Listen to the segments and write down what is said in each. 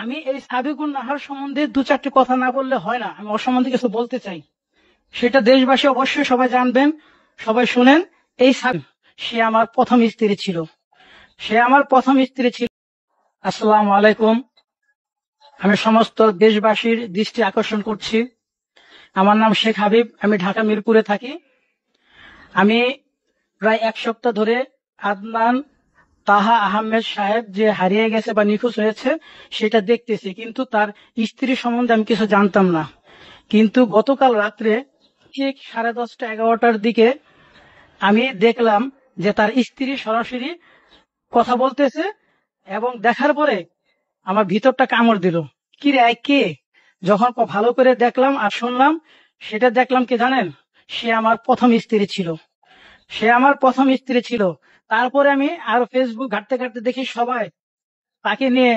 আমি এই সাবিকুন নাহার সম্বন্ধে দু চারটি কথা না বললে হয় না। আমি ওর সম্বন্ধে কিছু বলতে চাই, সেটা দেশবাসী অবশ্যই সবাই জানবেন, সবাই শুনেন। এই সাবিক, সে আমার প্রথম স্ত্রী ছিল। সে আমার প্রথম স্ত্রী ছিল। আসসালামু আলাইকুম। আমি সমস্ত দেশবাসীর দৃষ্টি আকর্ষণ করছি। আমার নাম শেখ হাবিব, আমি ঢাকা মিরপুরে থাকি। আমি প্রায় এক সপ্তাহ ধরে আদনান তাহা আহমেদ সাহেব যে হারিয়ে গেছে বা নিখোঁজ হয়েছে সেটা দেখতেছি, কিন্তু তার স্ত্রী সম্বন্ধে আমি কিছু জানতাম না। কিন্তু গতকাল রাত্রে ঠিক 10:30 11টার দিকে আমি দেখলাম যে তার স্ত্রী সরাসরি কথা বলতেছে, এবং দেখার পরে আমার ভিতরটা কামড় দিল। কি রে, কে? যখন ভালো করে দেখলাম আর শুনলাম, সেটা দেখলাম কি জানেন, সে আমার প্রথম স্ত্রী ছিল। সে আমার প্রথম স্ত্রী ছিল। তারপরে আমি আর ফেসবুক ঘাঁটতে ঘাঁটতে দেখি সবাই তাকে নিয়ে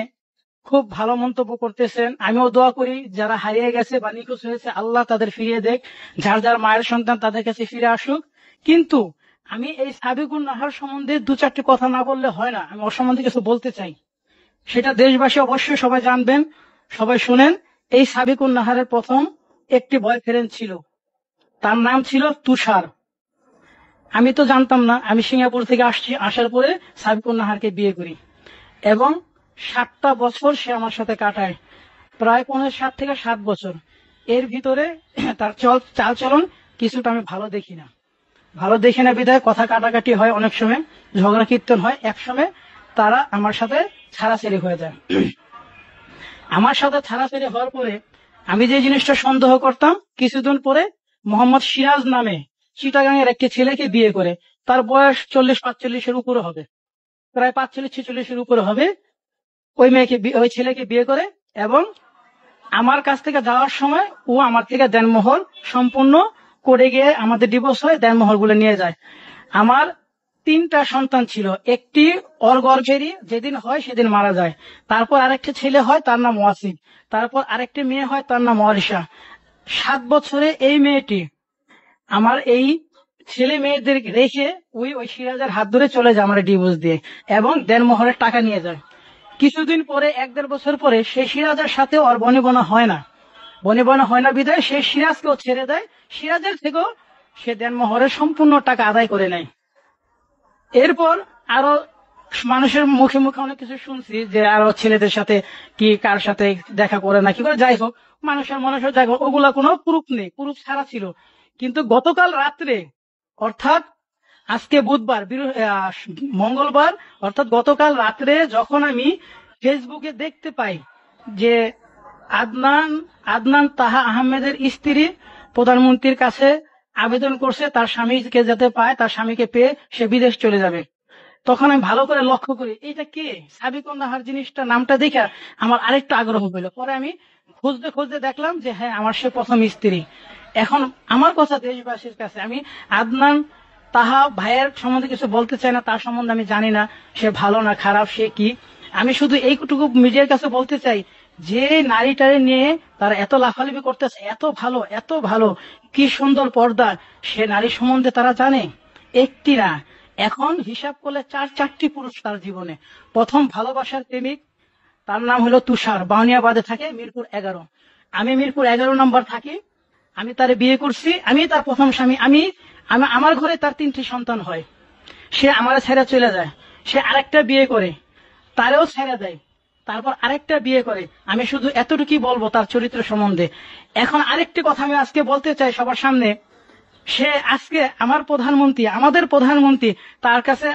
খুব ভালো মন্তব্য করতেছেন। আমিও দোয়া করি যারা হারিয়ে গেছে বা নিখোঁজ হয়েছে আল্লাহ তাদের ফিরিয়ে দেখ, যার যার মায়ের সন্তান তাদের কাছে ফিরে আসুক। কিন্তু আমি এই সাবিকুন নাহার সম্বন্ধে দু চারটি কথা না বললে হয় না। আমি ওর সম্বন্ধে কিছু বলতে চাই, সেটা দেশবাসী অবশ্যই সবাই জানবেন, সবাই শুনেন। এই সাবিকুন নাহারের প্রথম একটি বয়ফ্রেন্ড ছিল, তার নাম ছিল তুষার। আমি তো জানতাম না। আমি সিঙ্গাপুর থেকে আসছি, আসার পরে সাবিকুন নাহারকে বিয়ে করি এবং 7টা বছর সে আমার সাথে কাটায়, প্রায় 7 থেকে 7 বছর। এর ভিতরে তার চালচলন কিছুটা আমি ভালো দেখি না বিধায় কথা কাটাকাটি হয়, অনেক সময় ঝগড়া কীর্তন হয়। এক সময় তারা আমার সাথে ছাড়াছাড়ি হয়ে যায়। আমার সাথে ছাড়াছাড়ি হওয়ার পরে আমি যে জিনিসটা সন্দেহ করতাম, কিছুদিন পরে মোহাম্মদ সিরাজ নামে চিটাগাংয়ের একটি ছেলেকে বিয়ে করে। তার বয়স 40-45-এর উপরে হবে, প্রায় 45-46-এর উপরে হবে। ওই ছেলেকে বিয়ে করে এবং আমার কাছ থেকে যাওয়ার সময় ও আমার থেকে দেনমোহর সম্পূর্ণ করে গিয়ে আমাদের ডিভোর্স হয়, দেনমোহর গুলো নিয়ে যায়। আমার 3টা সন্তান ছিল, একটি ওর গর্ভেরই, যেদিন হয় সেদিন মারা যায়। তারপর আরেকটি ছেলে হয়, তার নাম ওয়াসিম। তারপর আরেকটি মেয়ে হয়, তার নাম ওয়ারিশা। 7 বছরে এই মেয়েটি আমার এই ছেলে মেয়েদের রেখে ওই সিরাজের হাত ধরে চলে যায় আমার ডিভোর্স দিয়ে, এবং দেনমোহরের টাকা নিয়ে যায়। কিছুদিন পরে, 1-1.5 বছর পরে, সে সিরাজের সাথে ওর বনিবনা হয় না বিধায় সে সিরাজকেও ছেড়ে দেয়। সিরাজের থেকেও সে দেনমোহরের সম্পূর্ণ টাকা আদায় করে নেয়। এরপর আরো মানুষের মুখে মুখে অনেক কিছু শুনছি যে আরো ছেলেদের সাথে কি কার সাথে দেখা করে না কি করে, যাই হোক, মানুষের যাই হোক, ওগুলা কোনো প্রুফ নেই, প্রুফ ছাড়া ছিল। কিন্তু গতকাল রাত্রে, অর্থাৎ আজকে বুধবার, মঙ্গলবার, অর্থাৎ গতকাল রাত্রে যখন আমি ফেসবুকে দেখতে পাই যে আদনান তাহা আহমেদের স্ত্রী প্রধানমন্ত্রীর কাছে আবেদন করছে তার স্বামীকে যাতে পায়, তার স্বামীকে পেয়ে সে বিদেশ চলে যাবে, তখন আমি ভালো করে লক্ষ্য করি এইটা কে, সাবিকুন নাহার জিনিসটা, নামটা দেখে আমার আরেকটু আগ্রহ পেল। পরে আমি খুঁজতে খুঁজতে দেখলাম যে হ্যাঁ, আমার সে প্রথম স্ত্রী। এখন আমার কথা দেশবাসীর কাছে, আমি আদনান তাহা ভাইয়ের সম্বন্ধে কিছু বলতে চাই না, তার সম্বন্ধে আমি জানি না সে ভালো না খারাপ, সে কি। আমি শুধু এইটুকু মিডিয়ার কাছে বলতে চাই, যে নারীটারে নিয়ে তারা এত লাফালাফি করতেছে, এত ভালো, কি সুন্দর পর্দা, সে নারী সম্বন্ধে তারা জানে একটি না। এখন হিসাব করলে 4টি পুরুষ তার জীবনে। প্রথম ভালোবাসার প্রেমিক, তার নাম হলো তুষার, বাউনিয়াবাদে থাকে, মিরপুর 11। আমি মিরপুর 11 নম্বর থাকি। আমি তারে বিয়ে করছি, আমি তার প্রথম স্বামী। আমার ঘরে তার 3টি সন্তান হয়। সে আমার ছেড়ে চলে যায়, সে আরেকটা বিয়ে করে, তারেও ছেড়ে দেয়, তারপর আরেকটা বিয়ে করে। আমি শুধু এতটুকুই বলবো তার চরিত্র সম্বন্ধে। এখন আরেকটি কথা আমি আজকে বলতে চাই সবার সামনে। সে আজকে আমাদের প্রধানমন্ত্রী তার কাছে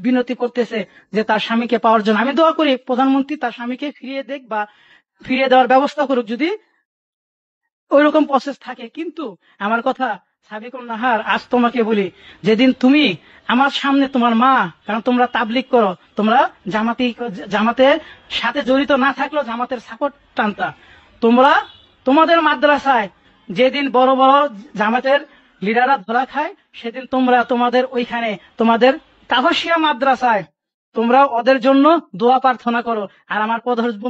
বিনতি করতেছে যে তার স্বামীকে পাওয়ার জন্য। আমি দোয়া করি প্রধানমন্ত্রী তার স্বামীকে ফিরিয়ে দেখ বা ফিরিয়ে দেওয়ার ব্যবস্থা করুক, যদি ওইরকম প্রসেস থাকে। কিন্তু আমার কথা, সাবিকুন নাহার, আজ তোমাকে বলি, যেদিন তুমি আমার সামনে, তোমার মা, কারণ তোমরা তাবলিগ করো, তোমরা জামাতের সাথে জড়িত না থাকলেও জামাতের সাপোর্ট টানতা, তোমরা তোমাদের মাদ্রাসায় যেদিন বড় বড় জামাতের লিডাররা ধরা খায়, সেদিন তোমরা তোমাদের ওইখানে, তোমাদের কাভাসিয়া মাদ্রাসায় তোমরা ওদের জন্য দোয়া প্রার্থনা করো, আর আমার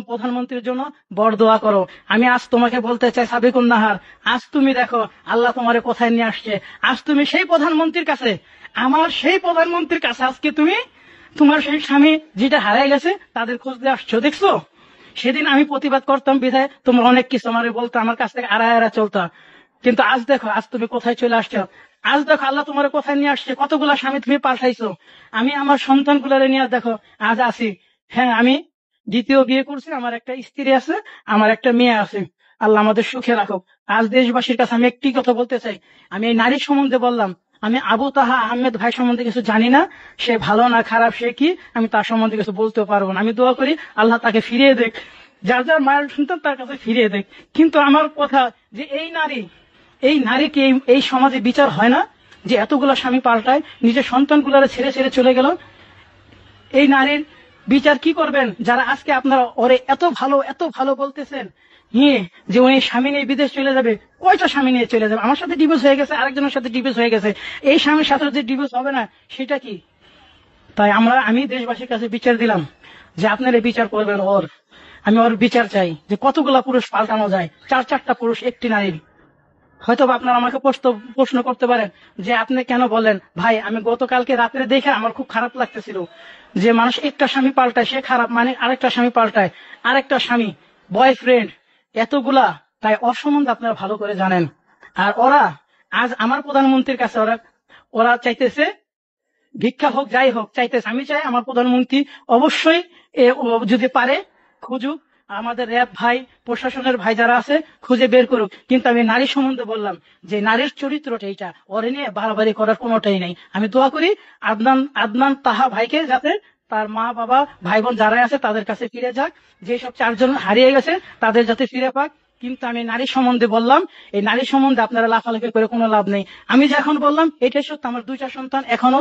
প্রধানমন্ত্রীর জন্য বড় দোয়া করো। আমি আজ তোমাকে বলতে চাই, সাবিকুন নাহার, আজ তুমি দেখো আল্লাহ তোমারে কোথায় নিয়ে আসছে। আজ তুমি সেই প্রধানমন্ত্রীর কাছে, আমার সেই প্রধানমন্ত্রীর কাছে আজকে তুমি তোমার সেই স্বামী যেটা হারাই গেছে তাদের খোঁজ দিয়ে আসছো, দেখছো? সেদিন আমি প্রতিবাদ করতাম বিধায় তোমরা অনেক কিছু আমার বলতো, আমার কাছ থেকে আড়া চলতা। কিন্তু আজ দেখো, আজ তুমি কোথায় চলে আসছো। আজ দেখো আল্লাহ তোমার কোথায় নিয়ে আসছে, কতগুলা স্বামী তুমি পাল্টাইছো। আমি আমার সন্তান গুলারে নিয়ে দেখো আজ আছি। হ্যাঁ, আমি দ্বিতীয় বিয়ে করছি, আমার একটা স্ত্রী আছে, আমার একটা মেয়ে আছে। আল্লাহ আমাদের সুখে রাখুক। আজ দেশবাসীর কাছে আমি একটি কথা বলতে চাই। আমি এই নারী সম্বন্ধে বললাম, আমি আবু তাহা আহমেদ ভাই সম্বন্ধে কিছু জানি না। সে ভালো না খারাপ, সে কি, আমি তার সম্বন্ধে কিছু বলতেও পারবো না। আমি দোয়া করি আল্লাহ তাকে ফিরিয়ে দেখ, যার যার মায়ের সন্তান তার কাছে ফিরিয়ে দেখ। কিন্তু আমার কথা যে এই নারীকে এই সমাজে বিচার হয় না, যে এতগুলা স্বামী পাল্টায়, নিজের সন্তানগুলারে ছেড়ে ছেড়ে চলে গেল। এই নারীর বিচার কি করবেন যারা আজকে আপনারা ওরে এত ভালো বলতেছেন, যে উনি স্বামী নিয়ে বিদেশ চলে যাবে। কয়টা স্বামী নিয়ে চলে যাবে? আমার সাথে ডিভোর্স হয়ে গেছে, আরেকজনের সাথে ডিভোর্স হয়ে গেছে, এই স্বামীর সাথে যে ডিভোর্স হবে না সেটা কি? তাই আমি দেশবাসীর কাছে বিচার দিলাম যে আপনারা বিচার করবেন ওর। আমি ওর বিচার চাই, যে কতগুলা পুরুষ পাল্টানো যায়, 4-4টা পুরুষ একটি নারীর। হয়তো আপনারা আমাকে প্রশ্ন করতে পারেন যে আপনি কেন বলেন ভাই, আমি গতকালকে রাত্রে দেখে আমার খুব খারাপ লাগতেছিল যে মানুষ একটা স্বামী পাল্টায় সে খারাপ, মানে আরেকটা স্বামী পাল্টায়, আরেকটা স্বামী, বয়ফ্রেন্ড, এতগুলা। তাই ওর সম্বন্ধে আপনারা ভালো করে জানেন। আর ওরা আজ আমার প্রধানমন্ত্রীর কাছে ওরা চাইতেছে ভিক্ষা হোক, যাই হোক চাইতেছে। আমি চাই আমার প্রধানমন্ত্রী অবশ্যই ও যদি পারে খুঁজুক, আমাদের র্যাব ভাই, প্রশাসনের ভাই যারা আছে খুঁজে বের করুক। কিন্তু আমি নারী সম্বন্ধে বললাম যে নারীর চরিত্রটা এইটা, ওরে নিয়ে বাড়াবাড়ি করার কোনোটাই নেই। আমি দোয়া করি আদনান তাহা ভাইকে যাতে তার মা বাবা ভাই বোন যারা আছে তাদের কাছে ফিরে যাক, যেসব 4জন হারিয়ে গেছে তাদের যাতে ফিরে পাক। কিন্তু আমি নারী সম্বন্ধে বললাম, এই নারী সম্বন্ধে আপনারা লাফালাফি করে কোনো লাভ নেই। আমি যখন বললাম এটাই সত্য, আমার 2টা সন্তান এখনো